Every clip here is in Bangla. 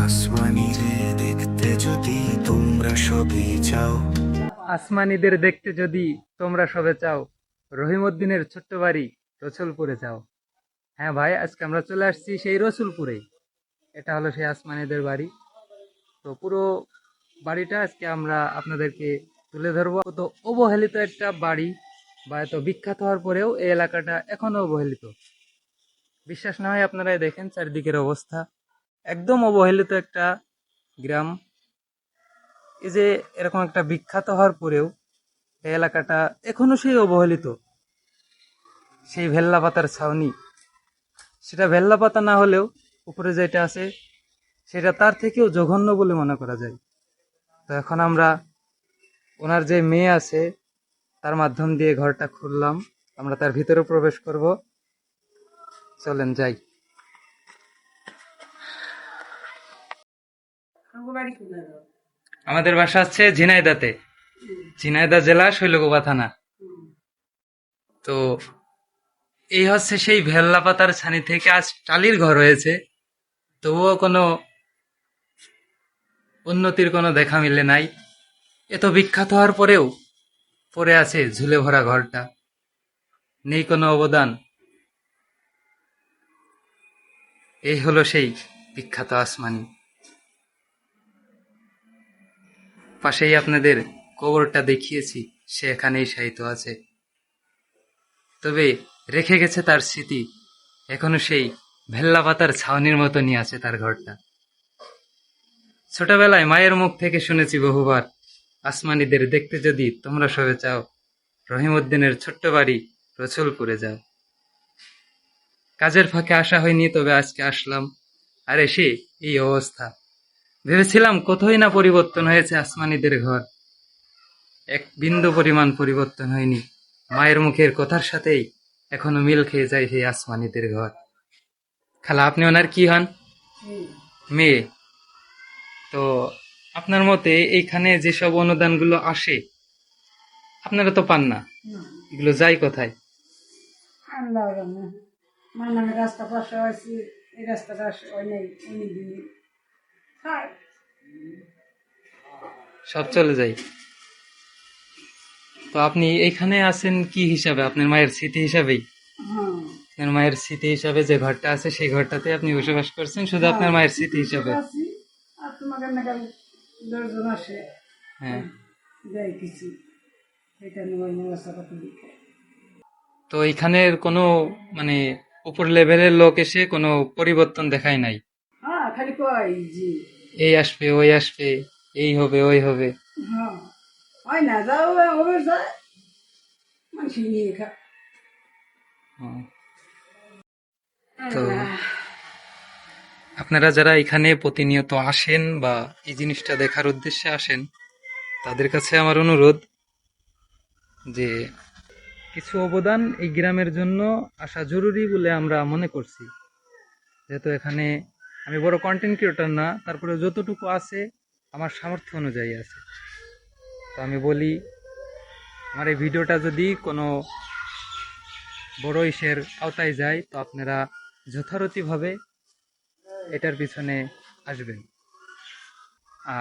আসমানিরে দেখতে যদি তোমরা সবে চাও, আসমানিদের দেখতে যদি তোমরা সবে চাও, রহিমউদ্দিনের ছোট্ট বাড়ি রসুলপুরে যাও। হ্যাঁ ভাই, আজকে আমরা চলে আসছি সেই রসুলপুরেই। এটা হলো সেই আসমানিদের বাড়ি। তো পুরো বাড়িটা আজকে আমরা আপনাদেরকে তুলে ধরবো। তো অবহেলিত একটা বাড়ি, বা এত বিখ্যাত হওয়ার পরেও এই এলাকাটা এখনো অবহেলিত। বিশ্বাস না হয় আপনারাই দেখেন চারিদিকের অবস্থা, একদম অবহেলিত একটা গ্রাম। এই যে এরকম একটা বিখ্যাত হওয়ার পরেও এই এলাকাটা এখনো সেই অবহেলিত। সেই ভেল্লা পাতার ছাউনি, সেটা ভেল্লা পাতা না হলেও উপরে যেটা আছে সেটা তার থেকেও জঘন্য বলে মনে করা যায়। তো এখন আমরা ওনার যে মেয়ে আছে তার মাধ্যম দিয়ে ঘরটা খুললাম, আমরা তার ভিতরে প্রবেশ করব। চলেন যাই। আমাদের বাসা হচ্ছে ঝিনাইদাতে, ঝিনাইদহ জেলা শৈলকুপা থানা। তো এই হচ্ছে সেই ভেল্লা পাতার ছানি থেকে আজ টালির ঘর হয়েছে, তবুও কোনো উন্নতির কোনো দেখা মিলে নাই। এত বিখ্যাত হওয়ার পরেও পড়ে আছে ঝুলে ভরা ঘরটা, নেই কোনো অবদান। এই হলো সেই বিখ্যাত আসমানি। পাশেই আপনাদের কবরটা দেখিয়েছি, সে এখানেই শায়িত আছে। তবে রেখে গেছে তার স্মৃতি, এখনো সেই ভেল্লা পাতার ছাউনির মতনই আছে তার ঘরটা। ছোটবেলায় মায়ের মুখ থেকে শুনেছি বহুবার, আসমানিদের দেখতে যদি তোমরা সবে চাও, রহিমউদ্দিনের ছোট্ট বাড়ি রসুলপুরে যাও। কাজের ফাঁকে আসা হয়নি, তবে আজকে আসলাম। আর এসে এই অবস্থা। ভেবেছিলাম কোথায় না পরিবর্তন হয়েছে আসমানিদের ঘর, এক বিন্দু পরিমাণ পরিবর্তন হয়নি। মায়ের মুখের কথার সাথেই এখনো মিল খেয়ে যায় সেই আসমানিদের ঘর। খালা, আপনি ওনার কি হন? মেয়ে। তো আপনার মতে এইখানে যেসব অনুদানগুলো আসে আপনারা তো পান না, এগুলো যায় কোথায়? আল্লাহ জানে। মানে আমি রাস্তা পাশে আছি, এই রাস্তাটা ওই নেই, অনেক দিন খাই। সব চলে যায়। তো আপনি এইখানে আছেন কি হিসাবে? আপনার মায়ের স্মৃতি হিসাবেই? হ্যাঁ, আপনার মায়ের স্মৃতি হিসাবে যে ঘরটা আছে সেই ঘরটাতে আপনি বসবাস করছেন শুধু হ্যাঁ, আপনার মায়ের স্মৃতি হিসাবে? আছি। আর তোমাকে নাগাল 10 জন আসে, হ্যাঁ। দেয় কিছু, এটা নেওয়ার ব্যবস্থা করতে দিকে। তো এইখানের কোনো মানে উপর লেভেলের লোক এসে কোনো পরিবর্তন দেখায় নাই? হ্যাঁ, খালি কয় জি। এই আসবে ওই আসবে, এই হবে ওই হবে। হ্যাঁ, হয় না, যাও হবে যায়, মানুষ নিয়ে খা। হুম। তো আপনারা যারা এখানে প্রতিনিয়ত আসেন বা এই জিনিসটা দেখার উদ্দেশ্যে আসেন, তাদের কাছে আমার অনুরোধ যে কিছু অবদান এই গ্রামের জন্য আসা জরুরি বলে আমরা মনে করছি। যেহেতু এখানে আমি বড় কন্টেন্ট ক্রিয়েটর না, তারপরে যতটুকু আছে আমার সামর্থ্য অনুযায়ী আছে। তো আমি বলি, আমার এই ভিডিওটা যদি কোনো বড় ইসের আওতায় যায়, তো আপনারা যথারীতিভাবে এটার পিছনে আসবেন।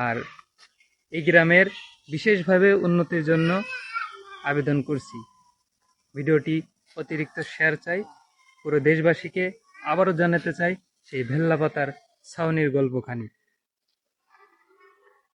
আর এই গ্রামের বিশেষভাবে উন্নতির জন্য আবেদন করছি। ভিডিওটি অতিরিক্ত শেয়ার চাই, পুরো দেশবাসীকে আবারও জানাতে চাই সেই ভেল্লা পাতার ছাউনির গল্পখানি।